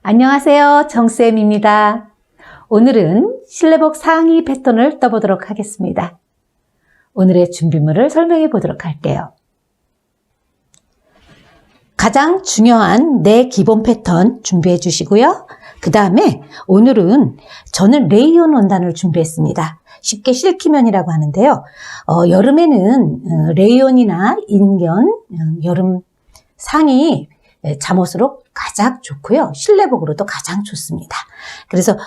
안녕하세요. 정쌤입니다. 오늘은 실내복 상의 패턴을 떠보도록 하겠습니다. 오늘의 준비물을 설명해 보도록 할게요. 가장 중요한 네 기본 패턴 준비해 주시고요. 그 다음에 오늘은 저는 레이온 원단을 준비했습니다. 쉽게 실키면이라고 하는데요. 여름에는 레이온이나 인견, 여름 상의 잠옷으로 가장 좋고요. 실내복으로도 가장 좋습니다. 그래서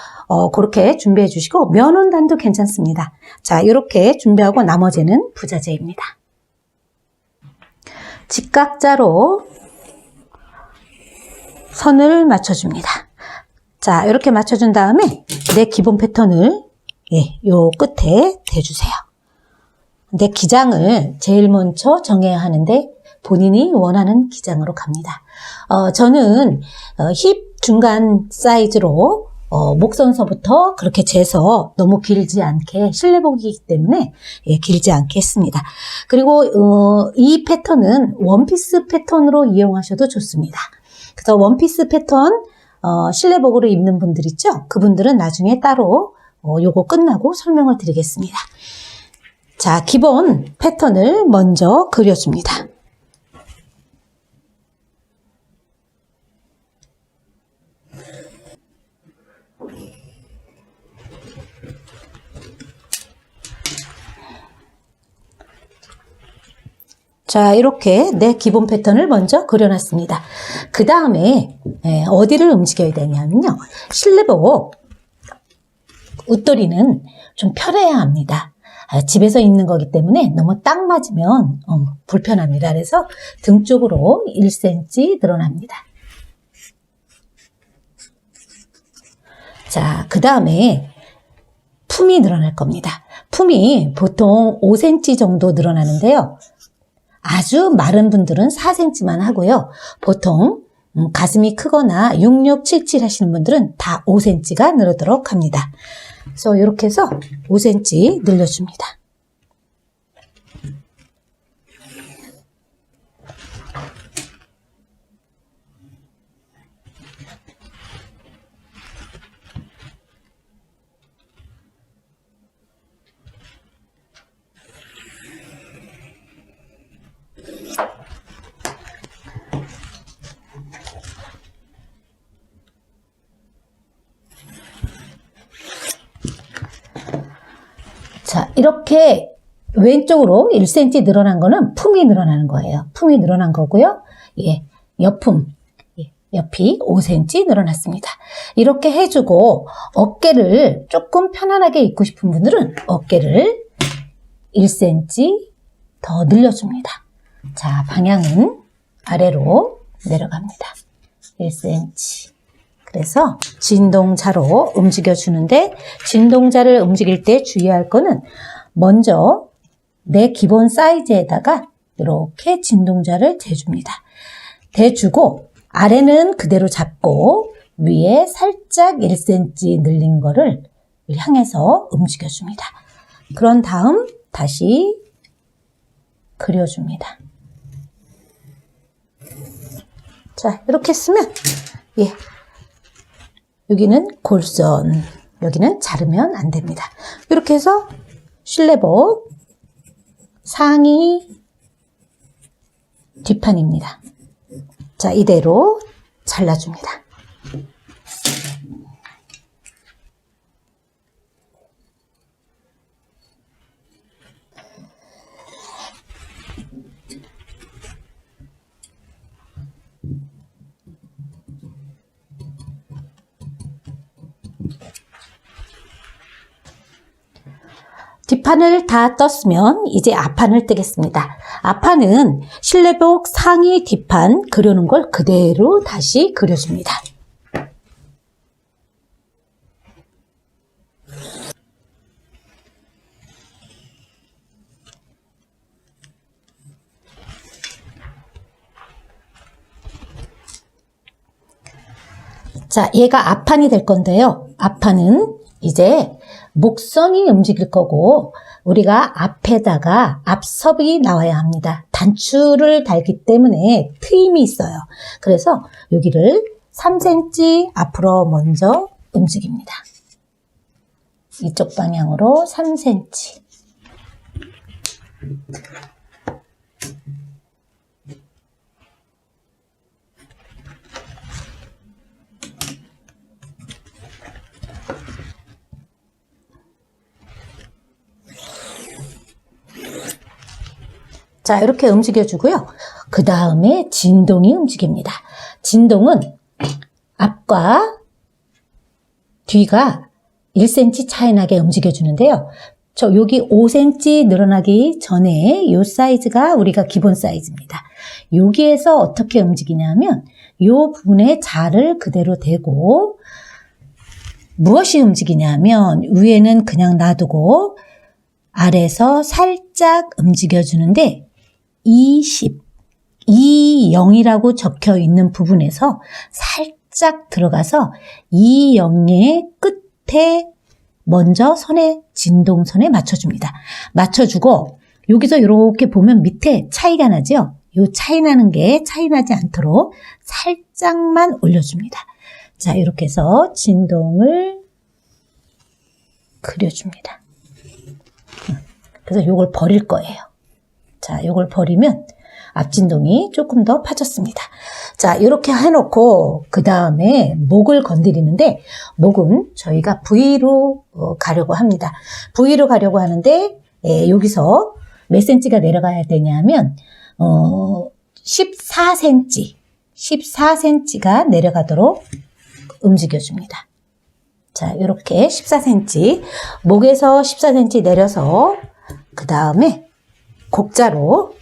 그렇게 준비해 주시고 면원단도 괜찮습니다. 자, 이렇게 준비하고 나머지는 부자재입니다. 직각자로 선을 맞춰줍니다. 자, 이렇게 맞춰준 다음에 내 기본 패턴을 요 끝에 대주세요. 내 기장을 제일 먼저 정해야 하는데 본인이 원하는 기장으로 갑니다. 저는 힙 중간 사이즈로 목선서부터 그렇게 재서 너무 길지 않게 실내복이기 때문에 길지 않게 했습니다. 그리고 이 패턴은 원피스 패턴으로 이용하셔도 좋습니다. 그래서 원피스 패턴 실내복으로 입는 분들 있죠? 그분들은 나중에 따로 요거 끝나고 설명을 드리겠습니다. 자, 기본 패턴을 먼저 그려줍니다. 자, 이렇게 내 기본 패턴을 먼저 그려놨습니다. 그 다음에 어디를 움직여야 되냐면요. 실내복 웃도리는 좀 펴려야 합니다. 집에서 입는 거기 때문에 너무 딱 맞으면 불편합니다. 그래서 등 쪽으로 1cm 늘어납니다. 자, 그 다음에 품이 늘어날 겁니다. 품이 보통 5cm 정도 늘어나는데요. 아주 마른 분들은 4cm만 하고요. 보통 가슴이 크거나 6677 하시는 분들은 다 5cm가 늘도록 합니다. 그래서 이렇게 해서 5cm 늘려줍니다. 자, 이렇게 왼쪽으로 1cm 늘어난 거는 품이 늘어나는 거예요. 품이 늘어난 거고요. 옆품, 옆이 5cm 늘어났습니다. 이렇게 해주고 어깨를 조금 편안하게 입고 싶은 분들은 어깨를 1cm 더 늘려줍니다. 자, 방향은 아래로 내려갑니다. 1cm. 그래서 진동자로 움직여주는데 진동자를 움직일 때 주의할 거는 먼저 내 기본 사이즈에다가 이렇게 진동자를 대줍니다. 대주고 아래는 그대로 잡고 위에 살짝 1cm 늘린 거를 향해서 움직여줍니다. 그런 다음 다시 그려줍니다. 자, 이렇게 했으면 여기는 골선, 여기는 자르면 안 됩니다. 이렇게 해서 실내복 상의 뒷판입니다. 자, 이대로 잘라줍니다. 뒷판을 다 떴으면 이제 앞판을 뜨겠습니다. 앞판은 실내복 상의 뒷판 그려놓은 걸 그대로 다시 그려줍니다. 자, 얘가 앞판이 될 건데요. 앞판은 이제 목선이 움직일 거고 우리가 앞에다가 앞섭이 나와야 합니다. 단추를 달기 때문에 트임이 있어요. 그래서 여기를 3cm 앞으로 먼저 움직입니다. 이쪽 방향으로 3cm. 자, 이렇게 움직여주고요. 그 다음에 진동이 움직입니다. 진동은 앞과 뒤가 1cm 차이 나게 움직여주는데요. 여기 5cm 늘어나기 전에 이 사이즈가 우리가 기본 사이즈입니다. 여기에서 어떻게 움직이냐면 이 부분에 자를 그대로 대고 무엇이 움직이냐면 위에는 그냥 놔두고 아래에서 살짝 움직여주는데 20이라고 적혀 있는 부분에서 살짝 들어가서 20의 끝에 먼저 진동선에 맞춰줍니다. 맞춰주고 여기서 이렇게 보면 밑에 차이가 나죠? 이 차이 나는 게 차이 나지 않도록 살짝만 올려줍니다. 자, 이렇게 해서 진동을 그려줍니다. 그래서 이걸 버릴 거예요. 자, 이걸 버리면 앞진동이 조금 더 파졌습니다. 자, 이렇게 해놓고 그 다음에 목을 건드리는데 목은 저희가 V로 가려고 합니다. V로 가려고 하는데 여기서 몇 cm가 내려가야 되냐면 14cm가 내려가도록 움직여줍니다. 자, 이렇게 14cm 목에서 14cm 내려서 그 다음에 곡자로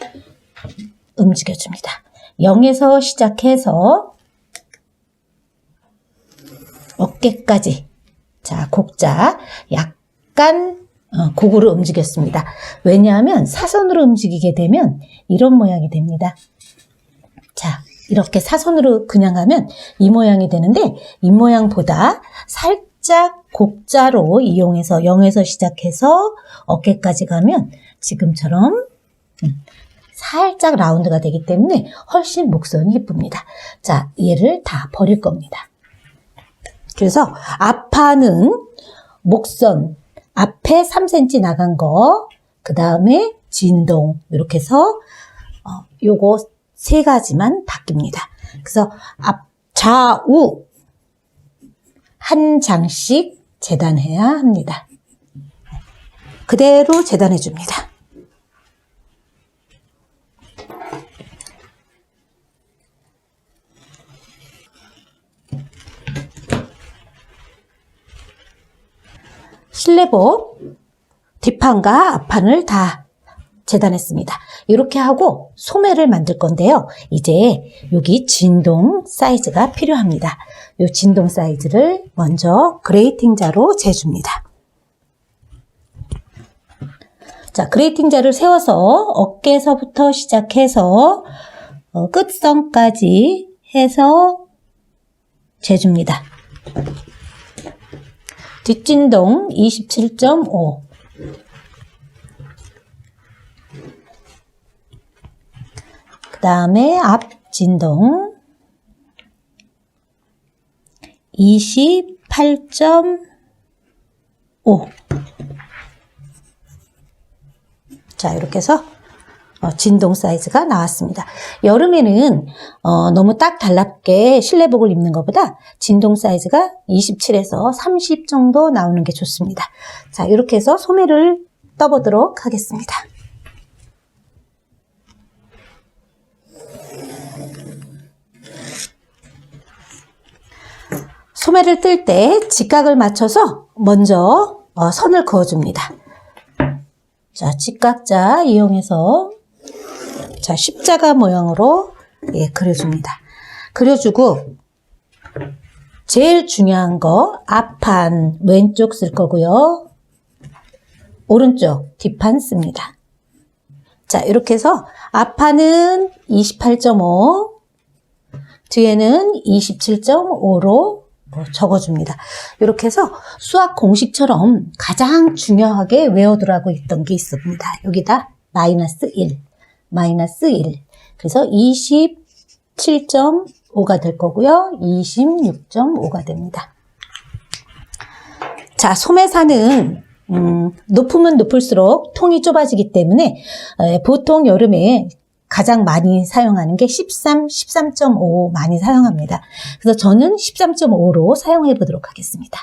움직여줍니다. 0에서 시작해서 어깨까지. 자, 곡자 약간 곡으로 움직였습니다. 왜냐하면 사선으로 움직이게 되면 이런 모양이 됩니다. 자, 이렇게 사선으로 그냥 하면 이 모양이 되는데 이 모양보다 살짝 곡자로 이용해서 0에서 시작해서 어깨까지 가면 지금처럼 살짝 라운드가 되기 때문에 훨씬 목선이 예쁩니다. 자, 얘를 다 버릴 겁니다. 그래서 앞판은 목선 앞에 3cm 나간 거, 그 다음에 진동 이렇게 해서 요거 세 가지만 바뀝니다. 그래서 앞 좌우 한 장씩 재단해야 합니다. 그대로 재단해 줍니다. 실내복 뒷판과 앞판을 다 재단했습니다. 이렇게 하고 소매를 만들 건데요. 이제 여기 진동 사이즈가 필요합니다. 이 진동 사이즈를 먼저 그레이팅 자로 재줍니다. 자, 그레이팅 자를 세워서 어깨에서부터 시작해서 끝선까지 해서 재줍니다. 뒷진동 27.5 그 다음에 앞진동 28.5 자, 이렇게 해서 진동 사이즈가 나왔습니다. 여름에는 너무 딱 달랍게 실내복을 입는 것보다 진동 사이즈가 27에서 30 정도 나오는 게 좋습니다. 자, 이렇게 해서 소매를 떠보도록 하겠습니다. 소매를 뜰 때 직각을 맞춰서 먼저 선을 그어줍니다. 자, 직각자 이용해서 자, 십자가 모양으로 그려줍니다. 그려주고 제일 중요한 거 앞판 왼쪽 쓸 거고요. 오른쪽 뒷판 씁니다. 자, 이렇게 해서 앞판은 28.5 뒤에는 27.5로 적어줍니다. 이렇게 해서 수학 공식처럼 가장 중요하게 외워두라고 했던 게 있습니다. 여기다 -1 그래서 27.5 26.5가 될 거고요. 26.5가 됩니다. 자, 소매산은 높으면 높을수록 통이 좁아지기 때문에 보통 여름에 가장 많이 사용하는 게 13, 13.5 많이 사용합니다. 그래서 저는 13.5로 사용해 보도록 하겠습니다.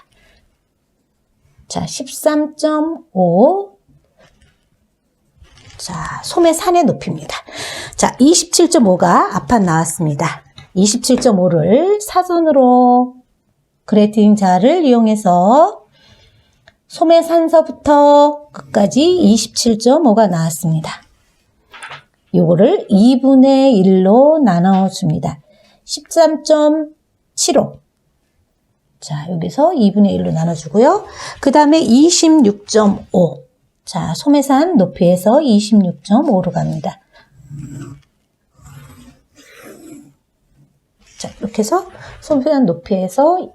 자, 13.5. 자, 소매산의 높이입니다. 자, 27.5가 앞판 나왔습니다. 27.5를 사선으로 그래팅 자를 이용해서 소매산서부터 끝까지 27.5가 나왔습니다. 요거를 2분의 1로 나눠줍니다. 13.75. 자, 여기서 2분의 1로 나눠주고요. 그 다음에 26.5. 자, 소매산 높이에서 26.5로 갑니다. 자, 이렇게 해서 소매산 높이에서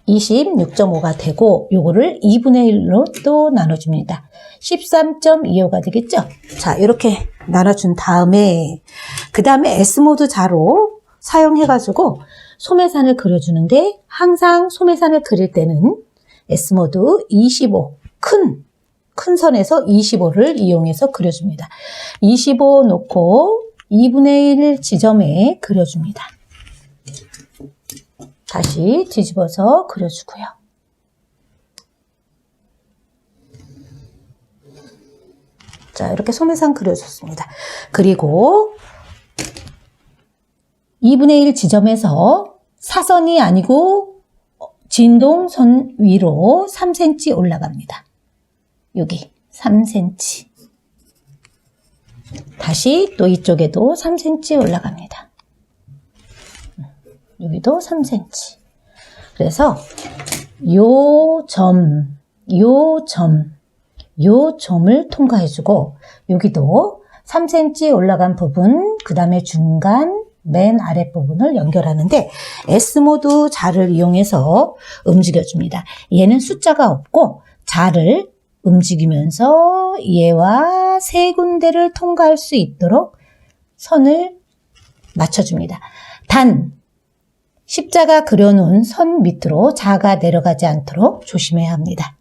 26.5가 되고 요거를 2분의 1로 또 나눠줍니다. 13.25가 되겠죠? 자, 이렇게 나눠준 다음에 그 다음에 S모드 자로 사용해가지고 소매산을 그려주는데 항상 소매산을 그릴 때는 S모드 25 큰 선에서 25를 이용해서 그려줍니다. 25 놓고 2분의 1 지점에 그려줍니다. 다시 뒤집어서 그려주고요. 자, 이렇게 소매산 그려줬습니다. 그리고 2분의 1 지점에서 사선이 아니고 진동선 위로 3cm 올라갑니다. 여기 3cm. 다시 또 이쪽에도 3cm 올라갑니다. 여기도 3cm. 그래서 요 점을 통과해주고 여기도 3cm 올라간 부분, 그 다음에 중간, 맨 아랫부분을 연결하는데 S모드 자를 이용해서 움직여줍니다. 얘는 숫자가 없고 자를 움직이면서 얘와 세 군데를 통과할 수 있도록 선을 맞춰줍니다. 단 십자가 그려놓은 선 밑으로 자가 내려가지 않도록 조심해야 합니다.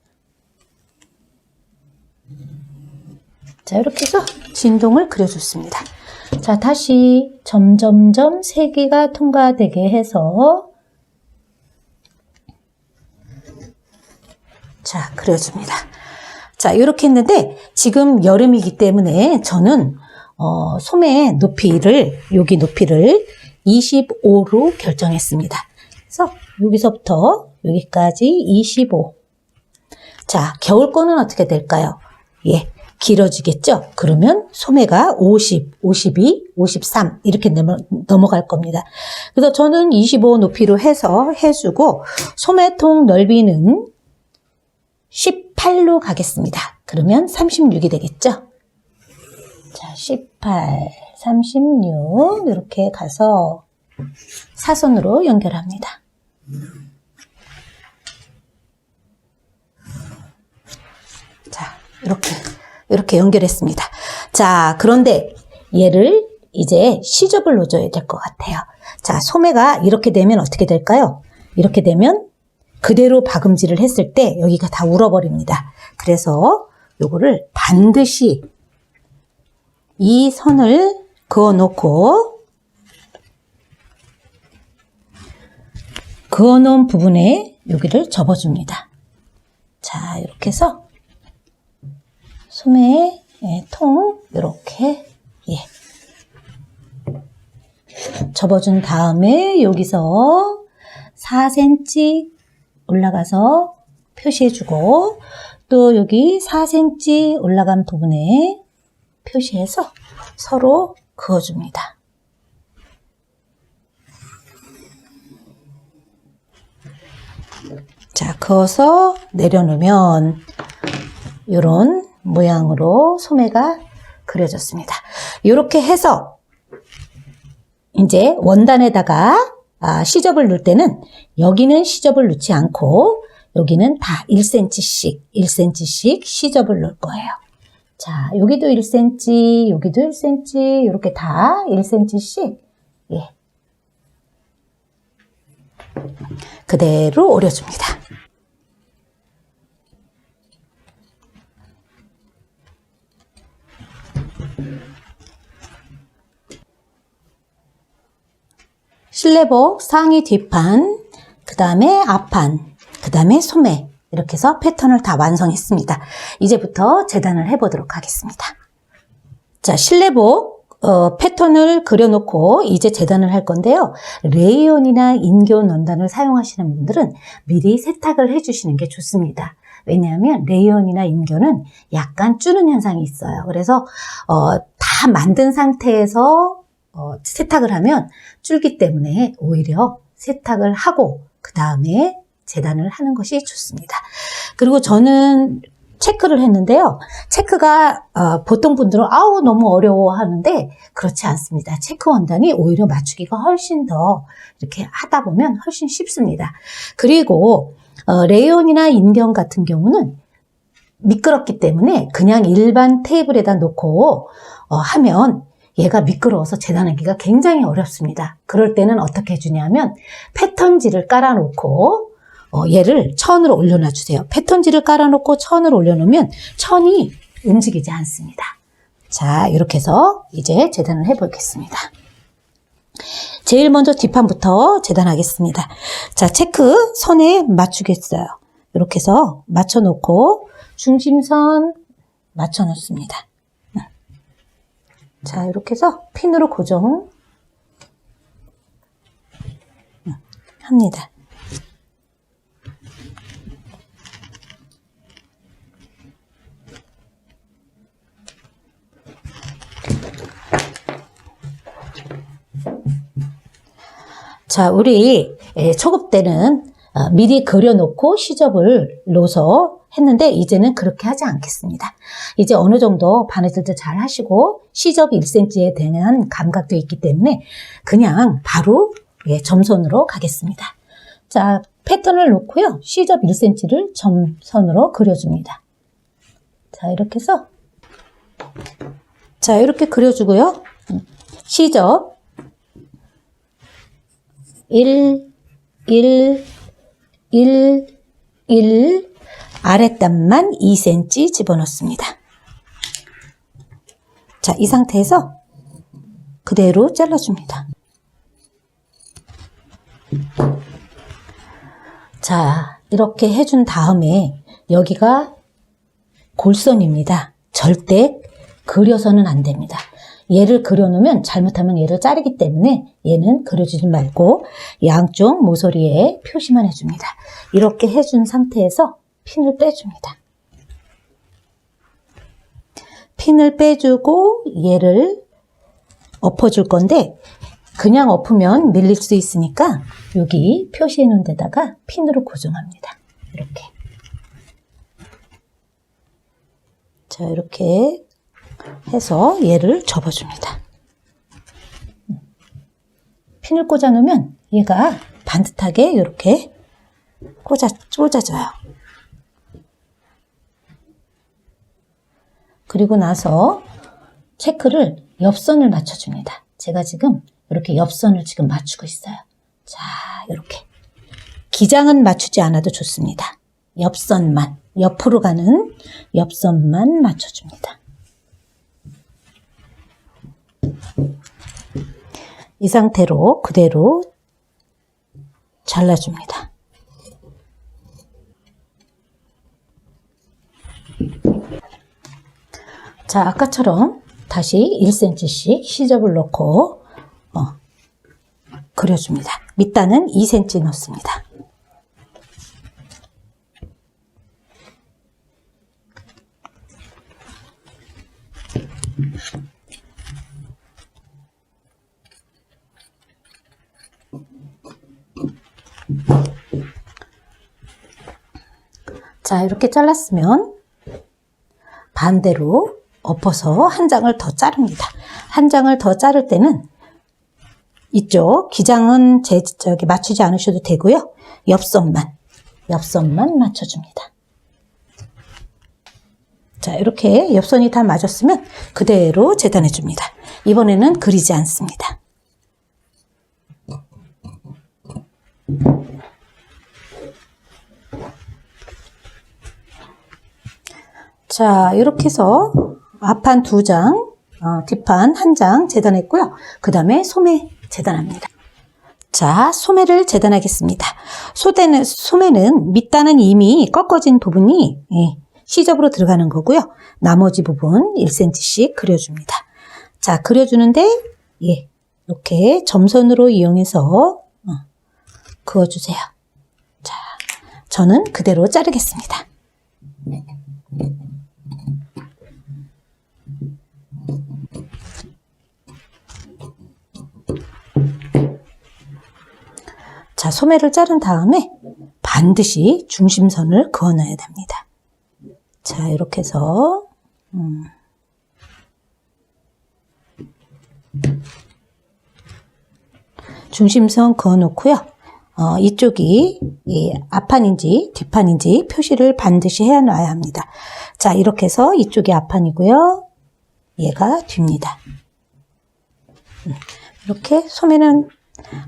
자, 이렇게 해서 진동을 그려줬습니다. 자, 다시 점점점 세 개가 통과되게 해서 자, 그려줍니다. 자, 이렇게 했는데 지금 여름이기 때문에 저는 소매 높이를 여기 높이를 25로 결정했습니다. 그래서 여기서부터 여기까지 25. 자, 겨울 거는 어떻게 될까요? 예, 길어지겠죠? 그러면 소매가 50, 52, 53 이렇게 넘어갈 겁니다. 그래서 저는 25 높이로 해서 해주고 소매통 넓이는 18로 가겠습니다. 그러면 36이 되겠죠? 자, 18, 36 이렇게 가서 사선으로 연결합니다. 자, 이렇게 연결했습니다. 자, 그런데 얘를 이제 시접을 넣어줘야 될 것 같아요. 자, 소매가 이렇게 되면 어떻게 될까요? 이렇게 되면 그대로 박음질을 했을 때 여기가 다 울어버립니다. 그래서 요거를 반드시 이 선을 그어놓고 그어놓은 부분에 여기를 접어줍니다. 자, 이렇게 해서 소매 통 이렇게 접어준 다음에 여기서 4cm 올라가서 표시해주고 또 여기 4cm 올라간 부분에 표시해서 서로 그어줍니다. 자, 그어서 내려놓으면 이런 모양으로 소매가 그려졌습니다. 이렇게 해서 이제 원단에다가 시접을 넣을 때는 여기는 시접을 넣지 않고 여기는 다 1cm씩 시접을 넣을 거예요. 자, 여기도 1cm, 여기도 1cm, 이렇게 다 1cm씩 그대로 오려줍니다. 실내복 상의 뒷판, 그 다음에 앞판, 그 다음에 소매 이렇게 해서 패턴을 다 완성했습니다. 이제부터 재단을 해보도록 하겠습니다. 자, 실내복 패턴을 그려놓고 이제 재단을 할 건데요. 레이온이나 인견 원단을 사용하시는 분들은 미리 세탁을 해주시는 게 좋습니다. 왜냐하면 레이온이나 인견은 약간 주는 현상이 있어요. 그래서 다 만든 상태에서 세탁을 하면 줄기 때문에 오히려 세탁을 하고 그 다음에 재단을 하는 것이 좋습니다. 그리고 저는 체크를 했는데요. 체크가 보통 분들은 아우 너무 어려워 하는데 그렇지 않습니다. 체크 원단이 오히려 맞추기가 훨씬 더 이렇게 하다 보면 훨씬 쉽습니다. 그리고 레이온이나 인견 같은 경우는 미끄럽기 때문에 그냥 일반 테이블에다 놓고 하면 얘가 미끄러워서 재단하기가 굉장히 어렵습니다. 그럴 때는 어떻게 해주냐면 패턴지를 깔아놓고 얘를 천으로 올려놔 주세요. 패턴지를 깔아놓고 천을 올려놓으면 천이 움직이지 않습니다. 자, 이렇게 해서 이제 재단을 해보겠습니다. 제일 먼저 뒷판부터 재단하겠습니다. 자, 체크 선에 맞추겠어요. 이렇게 해서 맞춰놓고 중심선 맞춰놓습니다. 자, 이렇게 해서 핀으로 고정 합니다. 자, 우리 초급 때는 미리 그려놓고 시접을 놓아서 했는데 이제는 그렇게 하지 않겠습니다. 이제 어느 정도 바느질도 잘 하시고 시접이 1cm에 대한 감각도 있기 때문에 그냥 바로 점선으로 가겠습니다. 자, 패턴을 놓고요. 시접 1cm를 점선으로 그려줍니다. 자, 이렇게 해서 자, 이렇게 그려주고요. 시접 1, 1, 1, 1 아랫단만 2cm 집어넣습니다. 자, 이 상태에서 그대로 잘라줍니다. 자, 이렇게 해준 다음에 여기가 골선입니다. 절대 그려서는 안 됩니다. 얘를 그려놓으면 잘못하면 얘를 자르기 때문에 얘는 그려주지 말고 양쪽 모서리에 표시만 해줍니다. 이렇게 해준 상태에서 핀을 빼줍니다. 핀을 빼주고 얘를 엎어줄 건데 그냥 엎으면 밀릴 수 있으니까 여기 표시해 놓은 데다가 핀으로 고정합니다. 이렇게. 자, 이렇게 해서 얘를 접어줍니다. 핀을 꽂아 놓으면 얘가 반듯하게 이렇게 꽂아져요. 그리고 나서 체크를 옆선을 맞춰줍니다. 제가 지금 이렇게 옆선을 지금 맞추고 있어요. 자, 이렇게. 기장은 맞추지 않아도 좋습니다. 옆선만, 옆으로 가는 옆선만 맞춰줍니다. 이 상태로 그대로 잘라줍니다. 자, 아까처럼 다시 1cm씩 시접을 넣고 그려줍니다. 밑단은 2cm 넣습니다. 자, 이렇게 잘랐으면 반대로 엎어서 한 장을 더 자릅니다. 한 장을 더 자를 때는 이쪽 기장은 맞추지 않으셔도 되고요. 옆선만 맞춰줍니다. 자, 이렇게 옆선이 다 맞았으면 그대로 재단해줍니다. 이번에는 그리지 않습니다. 자, 이렇게 해서 앞판 2장, 뒷판 1장 재단했고요. 그 다음에 소매 재단합니다. 자, 소매를 재단하겠습니다. 소매는 밑단은 이미 꺾어진 부분이 시접으로 들어가는 거고요. 나머지 부분 1cm씩 그려줍니다. 자, 그려주는데 이렇게 점선으로 이용해서 그어주세요. 자, 저는 그대로 자르겠습니다. 자, 소매를 자른 다음에 반드시 중심선을 그어놔야 됩니다. 자, 이렇게 해서 중심선 그어놓고요. 이쪽이 앞판인지 뒷판인지 표시를 반드시 해놔야 합니다. 자, 이렇게 해서 이쪽이 앞판이고요. 얘가 뒤입니다. 이렇게 소매는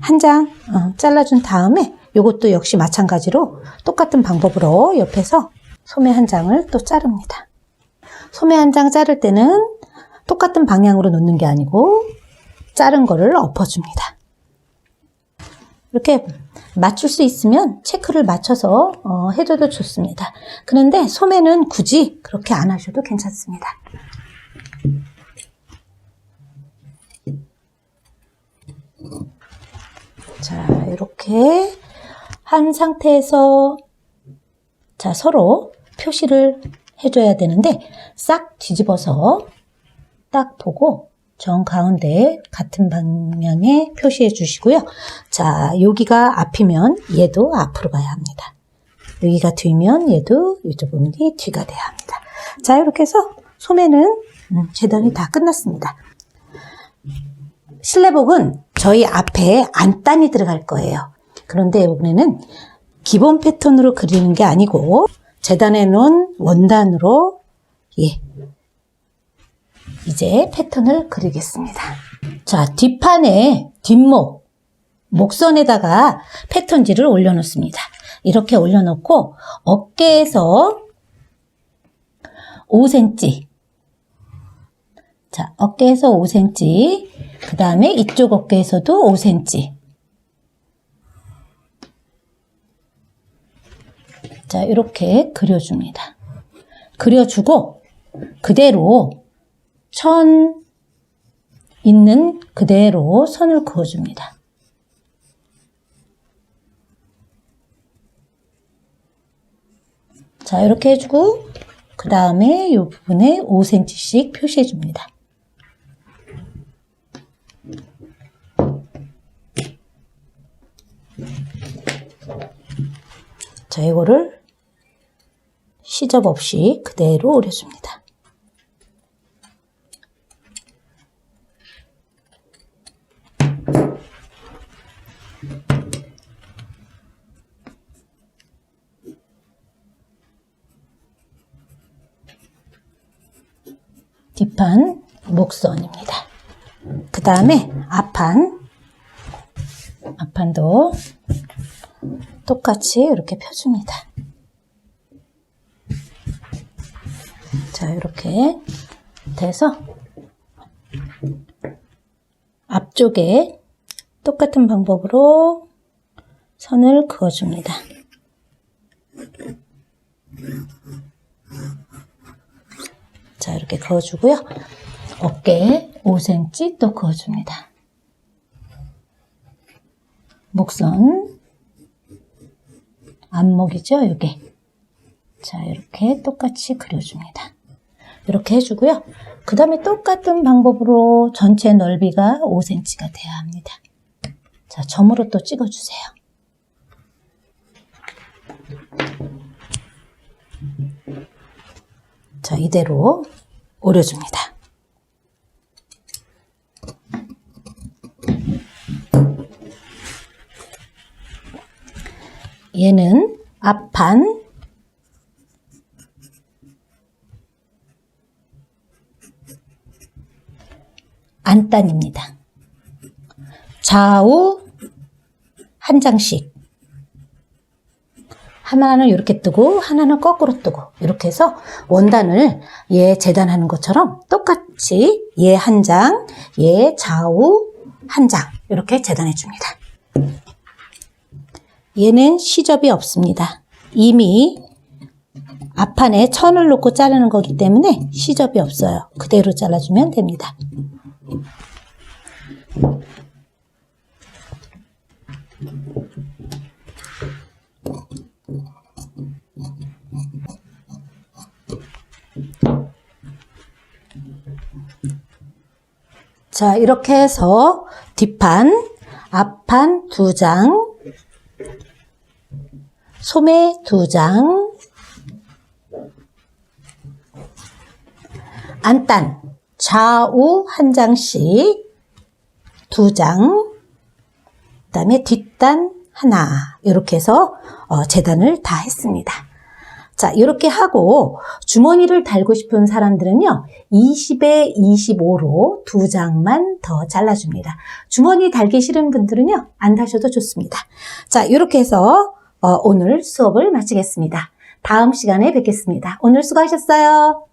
한 장 잘라준 다음에 이것도 역시 마찬가지로 똑같은 방법으로 옆에서 소매 한 장을 또 자릅니다. 소매 한 장 자를 때는 똑같은 방향으로 놓는 게 아니고 자른 거를 엎어줍니다. 이렇게 맞출 수 있으면 체크를 맞춰서 해줘도 좋습니다. 그런데 소매는 굳이 그렇게 안 하셔도 괜찮습니다. 자, 이렇게 한 상태에서 자, 서로 표시를 해줘야 되는데 싹 뒤집어서 딱 보고 정 가운데 같은 방향에 표시해 주시고요. 자, 여기가 앞이면 얘도 앞으로 가야 합니다. 여기가 뒤면 얘도 이쪽 부분이 뒤가 돼야 합니다. 자, 이렇게 해서 소매는 재단이 다 끝났습니다. 실내복은 저희 앞에 안단이 들어갈 거예요. 그런데 이번에는 기본 패턴으로 그리는 게 아니고 재단해 놓은 원단으로 이제 패턴을 그리겠습니다. 자, 뒷판에 목선에다가 패턴지를 올려놓습니다. 이렇게 올려놓고 어깨에서 5cm, 자, 어깨에서 5cm, 그 다음에 이쪽 어깨에서도 5cm. 자, 이렇게 그려줍니다. 그려주고 그대로 천 있는 그대로 선을 그어줍니다. 자, 이렇게 해주고 그 다음에 이 부분에 5cm씩 표시해 줍니다. 자, 이거를 시접 없이 그대로 오려줍니다. 뒷판 목선입니다. 그 다음에 앞판도 똑같이 이렇게 펴줍니다. 자, 이렇게 돼서 앞쪽에 똑같은 방법으로 선을 그어줍니다. 자, 이렇게 그어주고요. 어깨에 5cm 또 그어줍니다. 목선, 안목이죠, 이게. 자, 이렇게 똑같이 그려줍니다. 이렇게 해주고요. 그 다음에 똑같은 방법으로 전체 넓이가 5cm가 돼야 합니다. 자, 점으로 또 찍어주세요. 자, 이대로 오려줍니다. 얘는 앞판, 안단입니다. 좌우 한 장씩 하나는 이렇게 뜨고 하나는 거꾸로 뜨고 이렇게 해서 원단을 얘 재단하는 것처럼 똑같이 얘 한 장, 얘 좌우 한 장 이렇게 재단해 줍니다. 얘는 시접이 없습니다. 이미 앞판에 천을 놓고 자르는 거기 때문에 시접이 없어요. 그대로 잘라주면 됩니다. 자, 이렇게 해서 뒷판, 앞판 2장, 소매 2장, 안단 좌우 한 장씩 2장, 그 다음에 뒷단 하나 이렇게 해서 재단을 다 했습니다. 자, 이렇게 하고 주머니를 달고 싶은 사람들은요 20에 25로 2장만 더 잘라줍니다. 주머니 달기 싫은 분들은요 안 다셔도 좋습니다. 자, 이렇게 해서 오늘 수업을 마치겠습니다. 다음 시간에 뵙겠습니다. 오늘 수고하셨어요.